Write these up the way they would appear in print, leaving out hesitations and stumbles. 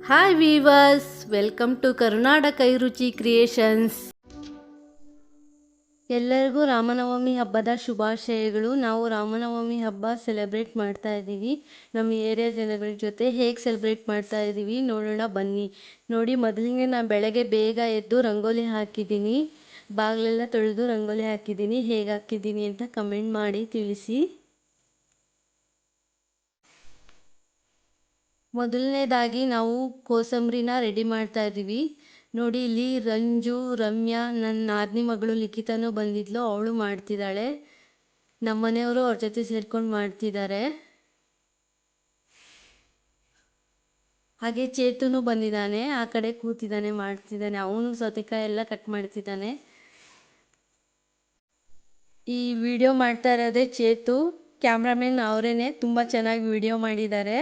Hi viewers, welcome to Karnataka Kairuchi creations. ಎಲ್ಲರಿಗೂ ರಾಮನವಮಿ ಹಬ್ಬದ ಶುಭಾಶಯಗಳು. ನಾವು ರಾಮನವಮಿ ಹಬ್ಬ ಸೆಲೆಬ್ರೇಟ್ ಮಾಡ್ತಾ ಇದ್ದೀವಿ. ನಮ್ಮ ಏರಿಯಾ ಜನಗಳ ಜೊತೆ ಹೇಗೆ ಸೆಲೆಬ್ರೇಟ್ ಮಾಡ್ತಾ ಇದ್ದೀವಿ ನೋಡೋಣ ಬನ್ನಿ. ನೋಡಿ, ಮೊದಲಿಗೆ ನಾನು ಬೆಳಗ್ಗೆ ಬೇಗ ಎದ್ದು ರಂಗೋಲಿ ಹಾಕಿದ್ದೀನಿ, ಬಾಗಿಲೆಲ್ಲ ತೊಳೆದು ರಂಗೋಲಿ ಹಾಕಿದ್ದೀನಿ. ಹೇಗೆ ಹಾಕಿದ್ದೀನಿ ಅಂತ ಕಮೆಂಟ್ ಮಾಡಿ ತಿಳಿಸಿ. ಮೊದಲನೇದಾಗಿ ನಾವು ಕೋಸಂಬರಿನ ರೆಡಿ ಮಾಡ್ತಾ ಇದ್ದೀವಿ. ನೋಡಿ, ಇಲ್ಲಿ ರಂಜು, ರಮ್ಯಾ, ನನ್ನ ನಾದಿನಿ ಮಗಳು ಲಿಖಿತನೂ ಬಂದಿದ್ಲು, ಅವಳು ಮಾಡ್ತಿದ್ದಾಳೆ. ನಮ್ಮ ಮನೆಯವರು ಅವ್ರ ಜೊತೆ ಸೇರ್ಕೊಂಡು ಮಾಡ್ತಿದ್ದಾರೆ. ಹಾಗೆ ಚೇತುನು ಬಂದಿದ್ದಾನೆ, ಆ ಕಡೆ ಕೂತಿದ್ದಾನೆ, ಮಾಡ್ತಿದ್ದಾನೆ. ಅವನು ಸೌತೆಕಾಯಿ ಎಲ್ಲ ಕಟ್ ಮಾಡ್ತಿದ್ದಾನೆ. ಈ ವಿಡಿಯೋ ಮಾಡ್ತಾ ಇರೋದೇ ಚೇತು, ಕ್ಯಾಮ್ರಾಮನ್ ಅವರೇನೆ. ತುಂಬ ಚೆನ್ನಾಗಿ ವಿಡಿಯೋ ಮಾಡಿದ್ದಾರೆ.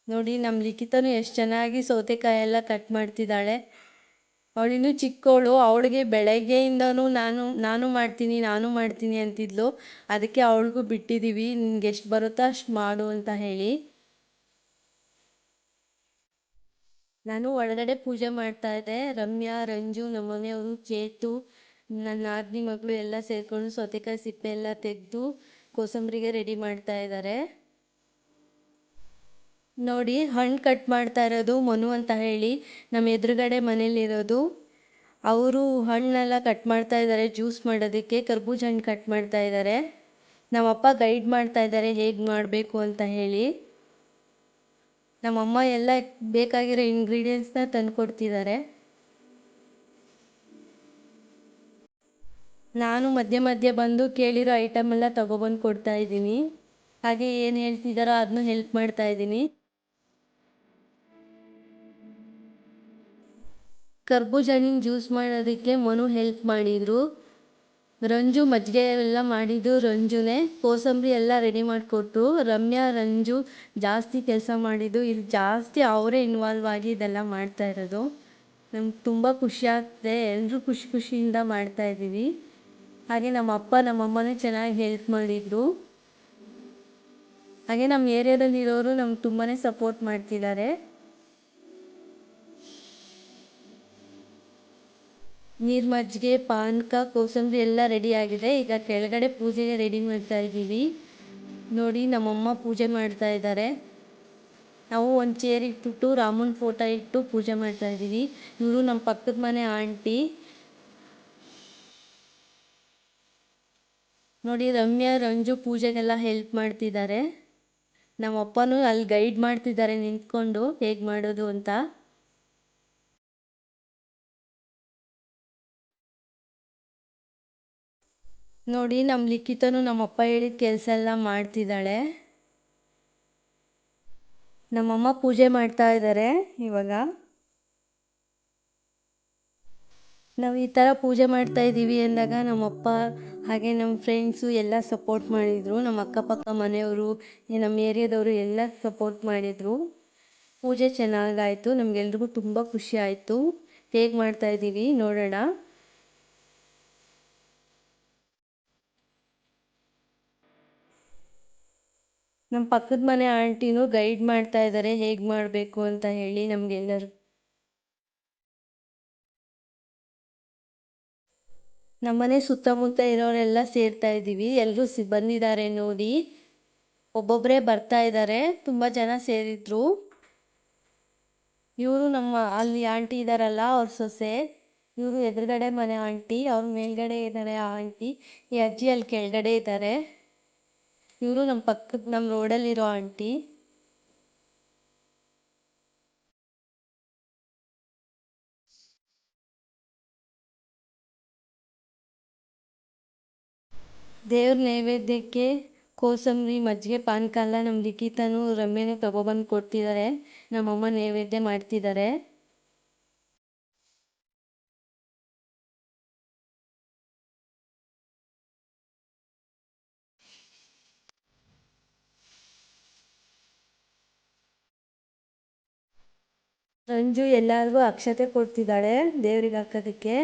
ನೋಡಿ, ನಮ್ಮ ಲಿಖಿತನು ಎಷ್ಟು ಚೆನ್ನಾಗಿ ಸೌತೆಕಾಯಿ ಎಲ್ಲ ಕಟ್ ಮಾಡ್ತಿದ್ದಾಳೆ. ಅವಳಿನ್ನೂ ಚಿಕ್ಕವಳು, ಅವಳಿಗೆ ಬೆಳಗ್ಗೆಯಿಂದನೂ ನಾನು ಮಾಡ್ತೀನಿ ಅಂತಿದ್ಲು. ಅದಕ್ಕೆ ಅವಳಿಗೂ ಬಿಟ್ಟಿದ್ದೀವಿ, ನಿನ್ಗೆ ಎಷ್ಟು ಬರುತ್ತೋ ಅಷ್ಟು ಮಾಡು ಅಂತ ಹೇಳಿ. ನಾನು ಒಳಗಡೆ ಪೂಜೆ ಮಾಡ್ತಾ ಇದ್ದೆ. ರಮ್ಯಾ, ರಂಜು, ನಮ್ಮನೆಯವರು, ಚೇತು, ನನ್ನ ನಾದಿನಿ ಮಗಳು ಎಲ್ಲ ಸೇರಿಕೊಂಡು ಸೌತೆಕಾಯಿ ಸಿಪ್ಪೆ ಎಲ್ಲ ತೆಗೆದು ಕೋಸಂಬರಿಗೆ ರೆಡಿ ಮಾಡ್ತಾ ಇದ್ದಾರೆ. ನೋಡಿ, ಹಣ್ಣು ಕಟ್ ಮಾಡ್ತಾ ಇರೋದು ಮನು ಅಂತ ಹೇಳಿ, ನಮ್ಮ ಎದುರುಗಡೆ ಮನೇಲಿರೋದು. ಅವರು ಹಣ್ಣೆಲ್ಲ ಕಟ್ ಮಾಡ್ತಾ ಇದ್ದಾರೆ ಜ್ಯೂಸ್ ಮಾಡೋದಕ್ಕೆ. ಕರ್ಬೂಜ ಹಣ್ಣು ಕಟ್ ಮಾಡ್ತಾ ಇದ್ದಾರೆ. ನಮ್ಮಪ್ಪ ಗೈಡ್ ಮಾಡ್ತಾ ಇದ್ದಾರೆ ಹೇಗೆ ಮಾಡಬೇಕು ಅಂತ ಹೇಳಿ. ನಮ್ಮಮ್ಮ ಎಲ್ಲ ಬೇಕಾಗಿರೋ ಇಂಗ್ರೀಡಿಯೆಂಟ್ಸ್ನ ತಂದು ಕೊಡ್ತಿದ್ದಾರೆ. ನಾನು ಮಧ್ಯೆ ಮಧ್ಯೆ ಬಂದು ಕೇಳಿರೋ ಐಟಮ್ ಎಲ್ಲ ತೊಗೊಬಂದು ಕೊಡ್ತಾ ಇದ್ದೀನಿ. ಹಾಗೆ ಏನು ಹೇಳ್ತಿದ್ದಾರೋ ಅದನ್ನು ಹೆಲ್ಪ್ ಮಾಡ್ತಾ ಇದ್ದೀನಿ. ಕರ್ಬೂಜ ಹಣ್ಣಿನ ಜ್ಯೂಸ್ ಮಾಡೋದಕ್ಕೆ ಮನು ಹೆಲ್ಪ್ ಮಾಡಿದರು. ರಂಜು ಮಜ್ಜಿಗೆ ಎಲ್ಲ ಮಾಡಿದ್ದು ರಂಜುನೇ. ಕೋಸಂಬರಿ ಎಲ್ಲ ರೆಡಿ ಮಾಡಿಕೊಟ್ಟು ರಮ್ಯಾ, ರಂಜು ಜಾಸ್ತಿ ಕೆಲಸ ಮಾಡಿದ್ದು. ಇಲ್ಲಿ ಜಾಸ್ತಿ ಅವರೇ ಇನ್ವಾಲ್ವ್ ಆಗಿ ಇದೆಲ್ಲ ಮಾಡ್ತಾ ಇರೋದು. ನಮ್ಗೆ ತುಂಬ ಖುಷಿ ಆಗ್ತದೆ, ಎಲ್ಲರೂ ಖುಷಿ ಖುಷಿಯಿಂದ ಮಾಡ್ತಾಯಿದ್ದೀವಿ. ಹಾಗೆ ನಮ್ಮ ಅಪ್ಪ ನಮ್ಮಮ್ಮನೂ ಚೆನ್ನಾಗಿ ಹೆಲ್ಪ್ ಮಾಡಿದರು. ಹಾಗೆ ನಮ್ಮ ಏರಿಯಾದಲ್ಲಿರೋರು ನಮ್ಗೆ ತುಂಬಾ ಸಪೋರ್ಟ್ ಮಾಡ್ತಿದ್ದಾರೆ. ನೀರು, ಮಜ್ಜಿಗೆ, ಪಾನಕ, ಕೋಸಂಬರಿ ಎಲ್ಲ ರೆಡಿ ಆಗಿದೆ. ಈಗ ಕೆಳಗಡೆ ಪೂಜೆಗೆ ರೆಡಿ ಮಾಡ್ತಾ ಇದ್ದೀವಿ. ನೋಡಿ, ನಮ್ಮಮ್ಮ ಪೂಜೆ ಮಾಡ್ತಾ ಇದ್ದಾರೆ. ನಾವು ಒಂದು ಚೇರ್ ಇಟ್ಬಿಟ್ಟು ರಾಮನ ಫೋಟೋ ಇಟ್ಟು ಪೂಜೆ ಮಾಡ್ತಾ ಇದ್ದೀವಿ. ಇವರು ನಮ್ಮ ಪಕ್ಕದ ಮನೆ ಆಂಟಿ. ನೋಡಿ, ರಮ್ಯಾ, ರಂಜು ಪೂಜೆಗೆಲ್ಲ ಹೆಲ್ಪ್ ಮಾಡ್ತಿದ್ದಾರೆ. ನಮ್ಮಪ್ಪನೂ ಅಲ್ಲಿ ಗೈಡ್ ಮಾಡ್ತಿದ್ದಾರೆ ನಿಂತ್ಕೊಂಡು ಹೇಗೆ ಮಾಡೋದು ಅಂತ. ನೋಡಿ, ನಮ್ಮ ಲಿಖಿತನು ನಮ್ಮಪ್ಪ ಹೇಳಿದ ಕೆಲಸ ಎಲ್ಲ ಮಾಡ್ತಿದ್ದಾಳೆ. ನಮ್ಮಮ್ಮ ಪೂಜೆ ಮಾಡ್ತಾ ಇದ್ದಾರೆ ಇವಾಗ. ನಾವು ಈ ಥರ ಪೂಜೆ ಮಾಡ್ತಾ ಇದ್ದೀವಿ ಅಂದಾಗ ನಮ್ಮಪ್ಪ ಹಾಗೆ ನಮ್ಮ ಫ್ರೆಂಡ್ಸು ಎಲ್ಲ ಸಪೋರ್ಟ್ ಮಾಡಿದರು. ನಮ್ಮ ಅಕ್ಕಪಕ್ಕ ಮನೆಯವರು, ನಮ್ಮ ಏರಿಯಾದವರು ಎಲ್ಲ ಸಪೋರ್ಟ್ ಮಾಡಿದರು. ಪೂಜೆ ಚೆನ್ನಾಗಾಯಿತು. ನಮಗೆಲ್ರಿಗೂ ತುಂಬ ಖುಷಿ ಆಯಿತು. ಹೇಗೆ ಮಾಡ್ತಾಯಿದ್ದೀವಿ ನೋಡೋಣ. ನಮ್ಮ ಪಕ್ಕದ ಮನೆ ಆಂಟಿನೂ ಗೈಡ್ ಮಾಡ್ತಾ ಇದ್ದಾರೆ ಹೇಗೆ ಮಾಡಬೇಕು ಅಂತ ಹೇಳಿ ನಮಗೆಲ್ಲರೂ. ನಮ್ಮನೆ ಸುತ್ತಮುತ್ತ ಇರೋರೆಲ್ಲ ಸೇರ್ತಾ ಇದ್ದೀವಿ. ಎಲ್ಲರೂ ಬಂದಿದ್ದಾರೆ ನೋಡಿ. ಒಬ್ಬೊಬ್ಬರೇ ಬರ್ತಾ ಇದ್ದಾರೆ, ತುಂಬ ಜನ ಸೇರಿದ್ರು. ಇವರು ನಮ್ಮ ಅಲ್ಲಿ ಆಂಟಿ ಇದ್ದಾರಲ್ಲ, ಅವ್ರ ಸೊಸೆ. ಇವರು ಎದುರುಗಡೆ ಮನೆ ಆಂಟಿ, ಅವ್ರ ಮೇಲ್ಗಡೆ ಇದ್ದಾರೆ ಆಂಟಿ. ಈ ಅಜ್ಜಿ ಅಲ್ಲಿ ಕೆಳಗಡೆ ಇದ್ದಾರೆ. ಇವರು ನಮ್ಮ ರೋಡಲ್ಲಿರೋ ಆಂಟಿ. ದೇವ್ರ ನೈವೇದ್ಯಕ್ಕೆ ಕೋಸಂಬರಿ, ಮಜ್ಜಿಗೆ, ಪಾನಕ ಎಲ್ಲ ನಮ್ಮ ಲಿಖಿತನೂ ರಮ್ಯನೂ ತಗೊಬಂದು ಕೊಡ್ತಿದ್ದಾರೆ. ನಮ್ಮಮ್ಮ ನೈವೇದ್ಯ ಮಾಡ್ತಿದ್ದಾರೆ. ರಂಜು ಎಲ್ಲರಿಗೂ ಅಕ್ಷತೆ ಕೊಡ್ತಿದ್ದಾಳೆ ದೇವ್ರಿಗೆ ಹಾಕೋದಕ್ಕೆ.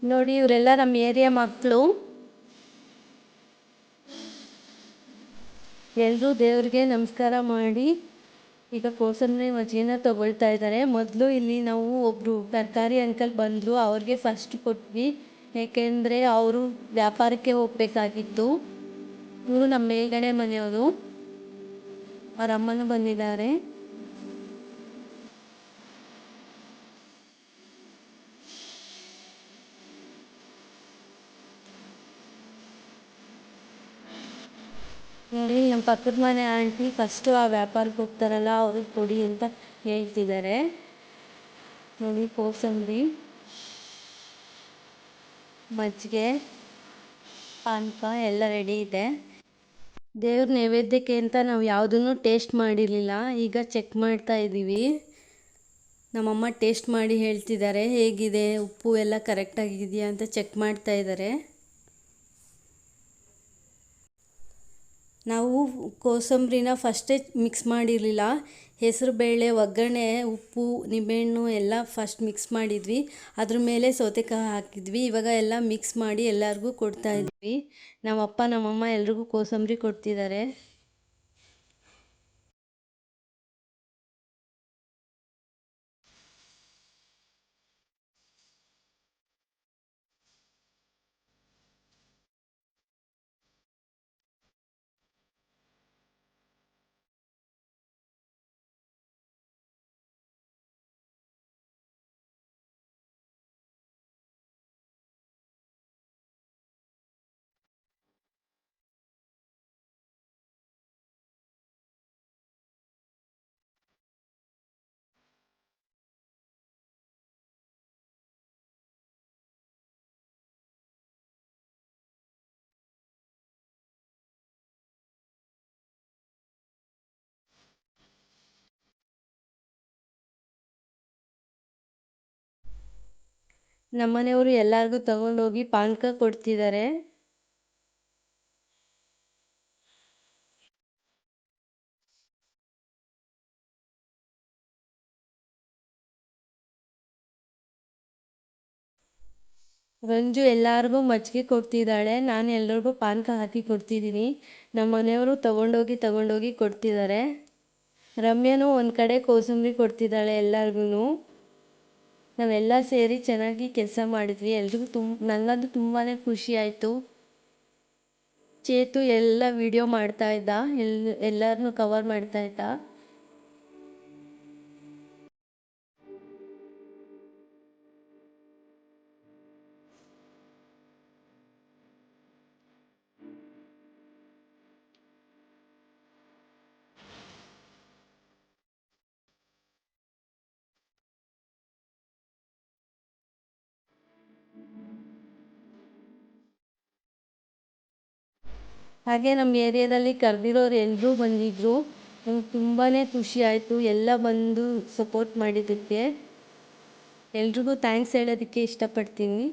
ನೋಡಿ ಇವರೆಲ್ಲ ನಮ್ಮ ಏರಿಯಾ ಮಕ್ಕಳು. ಎಲ್ಲರೂ ದೇವ್ರಿಗೆ ನಮಸ್ಕಾರ ಮಾಡಿ ಈಗ ಕೋಸಂಬರಿ ಮಜ್ಜಿಗೆನ ತೊಗೊಳ್ತಾ ಇದ್ದಾರೆ. ಮೊದಲು ಇಲ್ಲಿ ನಾವು ಒಬ್ಬರು ತರಕಾರಿ ಅಂಕಲ್ ಬಂದರು, ಅವ್ರಿಗೆ ಫಸ್ಟ್ ಕೊಟ್ವಿ. ಏಕೆಂದರೆ ಅವರು ವ್ಯಾಪಾರಕ್ಕೆ ಹೋಗಬೇಕಾಗಿತ್ತು. ಇವರು ನಮ್ಮ ಮೇಲ್ಗಡೆ ಮನೆಯವರು, ಅವ್ರ ಅಮ್ಮನೂ ಬಂದಿದ್ದಾರೆ. ನೋಡಿ ನಮ್ಮ ಪಕ್ಕದ ಮನೆ ಆಂಟಿ ಫಸ್ಟು ಆ ವ್ಯಾಪಾರಕ್ಕೆ ಹೋಗ್ತಾರಲ್ಲ ಅವ್ರಿಗೆ ಕೊಡಿ ಅಂತ ಹೇಳ್ತಿದ್ದಾರೆ. ನೋಡಿ ಕೋಸಂಬರಿ, ಮಜ್ಜಿಗೆ, ಪಾನಕ ಎಲ್ಲ ರೆಡಿ ಇದೆ. ದೇವ್ರ ನೈವೇದ್ಯಕ್ಕೆ ಅಂತ ನಾವು ಯಾವುದನ್ನು ಟೇಸ್ಟ್ ಮಾಡಿರಲಿಲ್ಲ, ಈಗ ಚೆಕ್ ಮಾಡ್ತಾ ಇದ್ದೀವಿ. ನಮ್ಮಮ್ಮ ಟೇಸ್ಟ್ ಮಾಡಿ ಹೇಳ್ತಿದ್ದಾರೆ ಹೇಗಿದೆ, ಉಪ್ಪು ಎಲ್ಲ ಕರೆಕ್ಟಾಗಿದೆಯಾ ಅಂತ ಚೆಕ್ ಮಾಡ್ತಾ ಇದ್ದಾರೆ. ನಾವು ಕೋಸಂಬರಿನ ಫಸ್ಟೇ ಮಿಕ್ಸ್ ಮಾಡಿರಲಿಲ್ಲ. ಹೆಸರುಬೇಳೆ, ಒಗ್ಗರಣೆ, ಉಪ್ಪು, ನಿಂಬೆಹಣ್ಣು ಎಲ್ಲ ಫಸ್ಟ್ ಮಿಕ್ಸ್ ಮಾಡಿದ್ವಿ. ಅದ್ರ ಮೇಲೆ ಸೌತೆಕಾಯಿ ಹಾಕಿದ್ವಿ. ಇವಾಗ ಎಲ್ಲ ಮಿಕ್ಸ್ ಮಾಡಿ ಎಲ್ಲರಿಗೂ ಕೊಡ್ತಾ ಇದ್ವಿ. ನಮ್ಮಪ್ಪ ನಮ್ಮಮ್ಮ ಎಲ್ರಿಗೂ ಕೋಸಂಬರಿ ಕೊಡ್ತಿದ್ದಾರೆ. ನಮ್ಮನೆಯವರು ಎಲ್ಲರಿಗೂ ತಗೊಂಡೋಗಿ ಪಾನಕ ಕೊಡ್ತಿದ್ದಾರೆ. ರಂಜು ಎಲ್ಲರಿಗೂ ಮಜ್ಜಿಗೆ ಕೊಡ್ತಿದ್ದಾಳೆ, ನಾನು ಎಲ್ರಿಗೂ ಪಾನಕ ಹಾಕಿ ಕೊಡ್ತಿದ್ದೀನಿ. ನಮ್ಮ ಮನೆಯವರು ತಗೊಂಡೋಗಿ ಕೊಡ್ತಿದ್ದಾರೆ. ರಮ್ಯನೂ ಒಂದು ಕಡೆ ಕೋಸಂಬರಿ ಕೊಡ್ತಿದ್ದಾಳೆ ಎಲ್ಲರಿಗೂ. ನಾವೆಲ್ಲ ಸೇರಿ ಚೆನ್ನಾಗಿ ಕೆಲಸ ಮಾಡಿದ್ವಿ. ಎಲ್ರಿಗೂ ನನಗಂತೂ ತುಂಬಾ ಖುಷಿ ಆಯಿತು. ಚೇತು ಎಲ್ಲ ವಿಡಿಯೋ ಮಾಡ್ತಾ ಇದ್ದ, ಎಲ್ಲರನ್ನೂ ಕವರ್ ಮಾಡ್ತಾ ಇದ್ದ. ಹಾಗೆ ನಮ್ಮ ಏರಿಯಾದಲ್ಲಿ ಕರೆದಿರೋರು ಎಲ್ಲರೂ ಬಂದಿದ್ದರು. ನಂಗೆ ತುಂಬಾ ಖುಷಿ ಆಯಿತು ಎಲ್ಲ ಬಂದು ಸಪೋರ್ಟ್ ಮಾಡಿದ್ದಕ್ಕೆ. ಎಲ್ರಿಗೂ ಥ್ಯಾಂಕ್ಸ್ ಹೇಳೋದಕ್ಕೆ ಇಷ್ಟಪಡ್ತೀನಿ.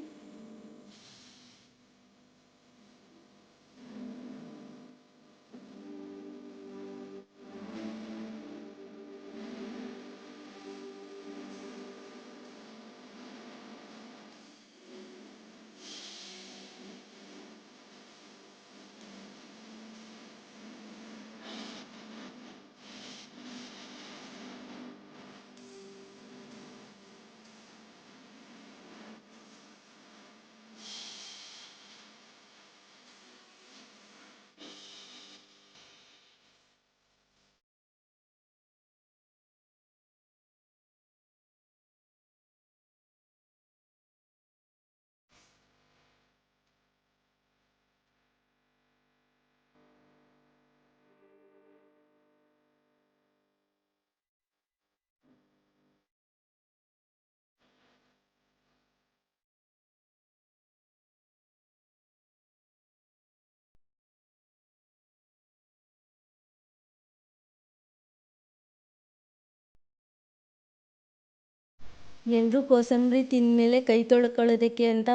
ಎಲ್ಲರೂ ಕೋಸಂಬರಿ ತಿಂದಮೇಲೆ ಕೈ ತೊಳ್ಕೊಳ್ಳೋದಕ್ಕೆ ಅಂತ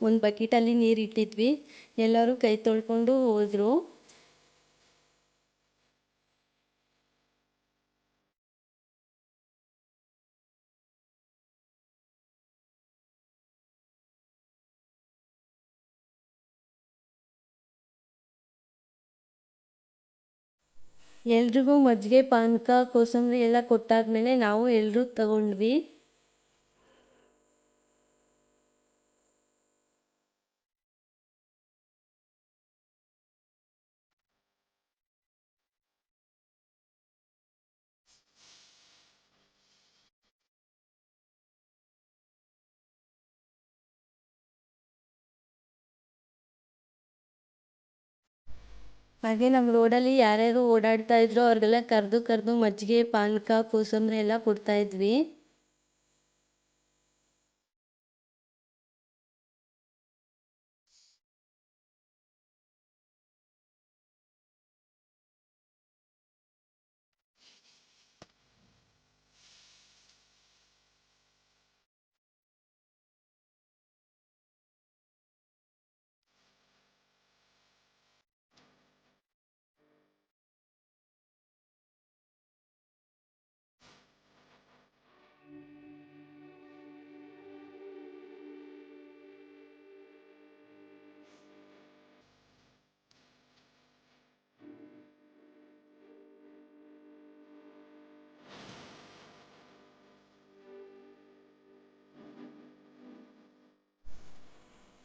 ಒಂದು ಬಕೆಟಲ್ಲಿ ನೀರು ಇಟ್ಟಿದ್ವಿ. ಎಲ್ಲರೂ ಕೈ ತೊಳ್ಕೊಂಡು ಹೋದರು. ಎಲ್ರಿಗೂ ಮಜ್ಜಿಗೆ ಪಾನಕ ಕೋಸಂಬರಿ ಎಲ್ಲ ಕೊಟ್ಟಾದ್ಮೇಲೆ ನಾವು ಎಲ್ಲರೂ ತಗೊಂಡ್ವಿ. ಹಾಗೆ ನಮ್ಮ ರೋಡಲ್ಲಿ ಯಾರ್ಯಾರು ಓಡಾಡ್ತಾ ಇದ್ರೋ ಅವ್ರಿಗೆಲ್ಲ ಕರೆದು ಕರೆದು ಮಜ್ಜಿಗೆ ಪಾನಕ ಕೋಸಂಬರಿ ಎಲ್ಲ ಕೊಡ್ತಾಯಿದ್ವಿ.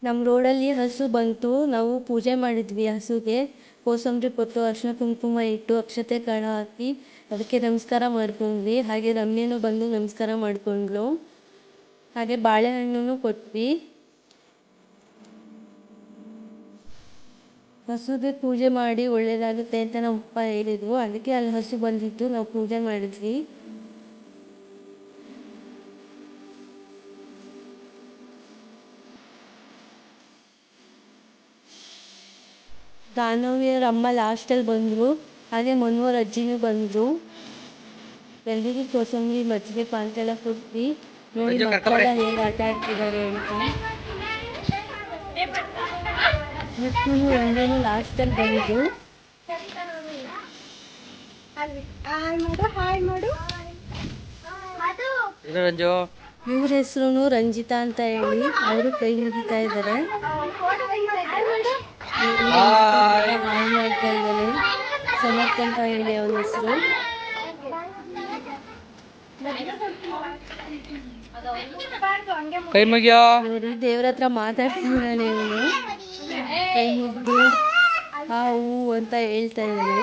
ನಮ್ಮ ರೋಡಲ್ಲಿ ಹಸು ಬಂತು, ನಾವು ಪೂಜೆ ಮಾಡಿದ್ವಿ ಹಸುಗೆ. ಕೋಸಂಬರಿ ಕೊಟ್ಟು ಅರಿಶಿನ ಕುಂಕುಮ ಇಟ್ಟು ಅಕ್ಷತೆ ಕಾಳು ಹಾಕಿ ಅದಕ್ಕೆ ನಮಸ್ಕಾರ ಮಾಡ್ಕೊಂಡ್ವಿ. ಹಾಗೆ ರಮ್ಯನೂ ಬಂದು ನಮಸ್ಕಾರ ಮಾಡಿಕೊಂಡ್ಳು. ಹಾಗೆ ಬಾಳೆಹಣ್ಣು ಕೊಟ್ವಿ. ಹಸುಗೆ ಪೂಜೆ ಮಾಡಿ ಒಳ್ಳೆಯದಾಗುತ್ತೆ ಅಂತ ನಮ್ಮ ಅಪ್ಪ ಹೇಳಿದ್ರು. ಅದಕ್ಕೆ ಅಲ್ಲಿ ಹಸು ಬಂದಿತ್ತು, ನಾವು ಪೂಜೆ ಮಾಡಿದ್ವಿ. ದಾನವಿಯರ ಅಮ್ಮ ಲಾಸ್ಟಲ್ಲಿ ಬಂದರು. ಹಾಗೆ ಮನೋಹರ್ ಅಜ್ಜಿನೂ ಬಂದರು. ಎಲ್ರಿಗೂ ಕೋಸಂಬರಿ ಮಜ್ಜಿಗೆ ಪಾನಕ ಎಲ್ಲ ಕೊಟ್ವಿ. ನೋಡಿ ಮಕ್ಕಳೆಲ್ಲ ಹೇಗೆ ಆಟ ಆಡ್ತಿದ್ದಾರೆ ಅಂತ. ವಿಷ್ಣುನು ರಂಗನು ಲಾಸ್ಟಲ್ಲಿ ಬಂದರು. ಇವ್ರ ಹೆಸರು ರಂಜಿತಾ ಅಂತ ಹೇಳಿ, ಅವರು ಕೈ ಹಿಡಿತಾ ಇದ್ದಾರೆ. ಮಾಡ್ತಾ ಇದ್ದಾರೆ. ಸಮರ್ಥ ಅಂತ ಹೇಳಿ ಅವನ ಹೆಸರು. ಕೈ ಮುಗಿಯೋ ನೋಡಿ ದೇವ್ರ ಹತ್ರ ಮಾತಾಡ್ತಿದ್ದಾನೆ ಇವನು. ಕೈ ಮುಗ್ದು ಆ ಹೂ ಅಂತ ಹೇಳ್ತಾ ಇದ್ದಾನೆ.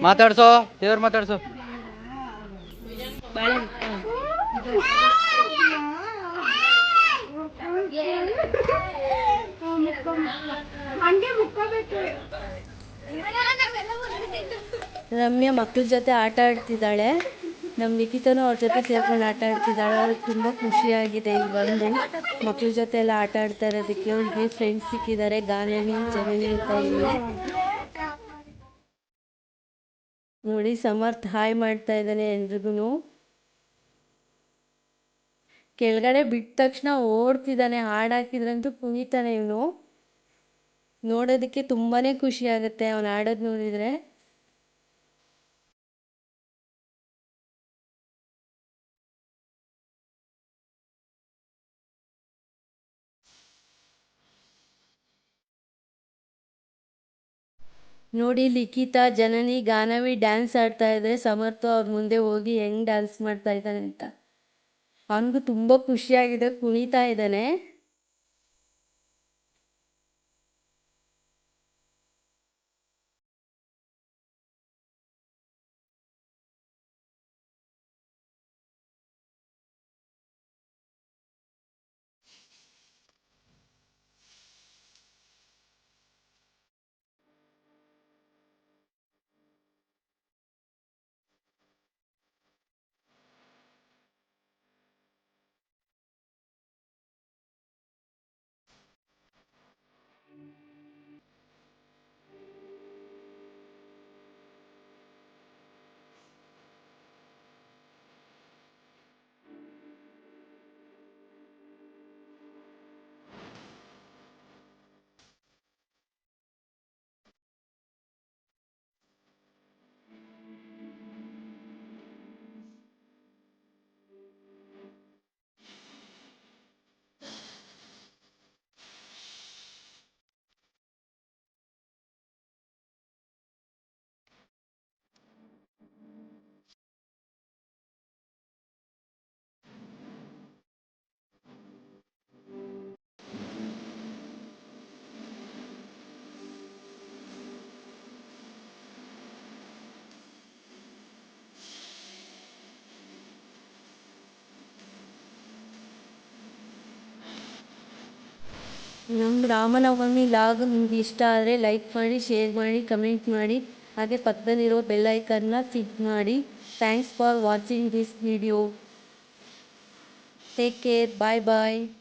ಮಾತಾಡ್ಸೋ, ದೇವ್ರ ಮಾತಾಡ್ಸೋ. ರಮ್ಯಾ ಮಕ್ಳ ಜೊತೆ ಆಟ ಆಡ್ತಿದ್ದಾಳೆ. ನಮ್ಮ ಲಿಖಿತನೂ ಅವ್ರ ಜೊತೆ ಸೇರ್ಕೊಂಡು ಆಟ ಆಡ್ತಿದ್ದಾಳೆ. ಅವ್ರಿಗೆ ತುಂಬ ಖುಷಿಯಾಗಿದೆ ಇಲ್ಲಿ ಬಂದು ಮಕ್ಳ ಜೊತೆ ಎಲ್ಲ ಆಟ ಆಡ್ತಾ ಇರೋದಕ್ಕೆ. ಅವ್ರಿಗೆ ಫ್ರೆಂಡ್ಸ್ ಸಿಕ್ಕಿದ್ದಾರೆ, ಗಾನವಿ ಜನನಿ ಅಂತ ಹೇಳಿ. ನೋಡಿ ಸಮರ್ಥ ಹಾಯ್ ಮಾಡ್ತಾ ಇದ್ದಾನೆ ಎಲ್ರಿಗೂ. ಕೆಳಗಡೆ ಬಿಟ್ಟ ತಕ್ಷಣ ಓಡ್ತಿದ್ದಾನೆ. ಹಾಡು ಹಾಕಿದ್ರಂತೂ ಕುಣಿತಾನೆ ಇವನು. ನೋಡೋದಕ್ಕೆ ತುಂಬಾ ಖುಷಿ ಆಗುತ್ತೆ ಅವನು ಆಡೋದು ನೋಡಿದರೆ. ನೋಡಿ ಲಿಖಿತ ಜನನಿ ಗಾನವಿ ಡ್ಯಾನ್ಸ್ ಆಡ್ತಾ ಇದ್ದಾರೆ. ಸಮರ್ಥ ಅವ್ರ ಮುಂದೆ ಹೋಗಿ ಹೆಂಗ್ ಡ್ಯಾನ್ಸ್ ಮಾಡ್ತಾ ಇದ್ದಾನೆ ಅಂತ. ಅವನಿಗೂ ತುಂಬ ಖುಷಿಯಾಗಿದೆ, ಕುಣಿತಾ ಇದ್ದಾನೆ. ನಮ್ಮ ರಾಮನವಮಿ ಲಾಗ್ ನಿಮ್ಗೆ ಇಷ್ಟ ಆದರೆ ಲೈಕ್ ಮಾಡಿ, ಶೇರ್ ಮಾಡಿ, ಕಮೆಂಟ್ ಮಾಡಿ, ಹಾಗೆ ಪಕ್ಕದಲ್ಲಿರೋ ಬೆಲ್ ಐಕನ್ನ ಕ್ಲಿಕ್ ಮಾಡಿ. Thanks for watching this video. Take care. Bye bye.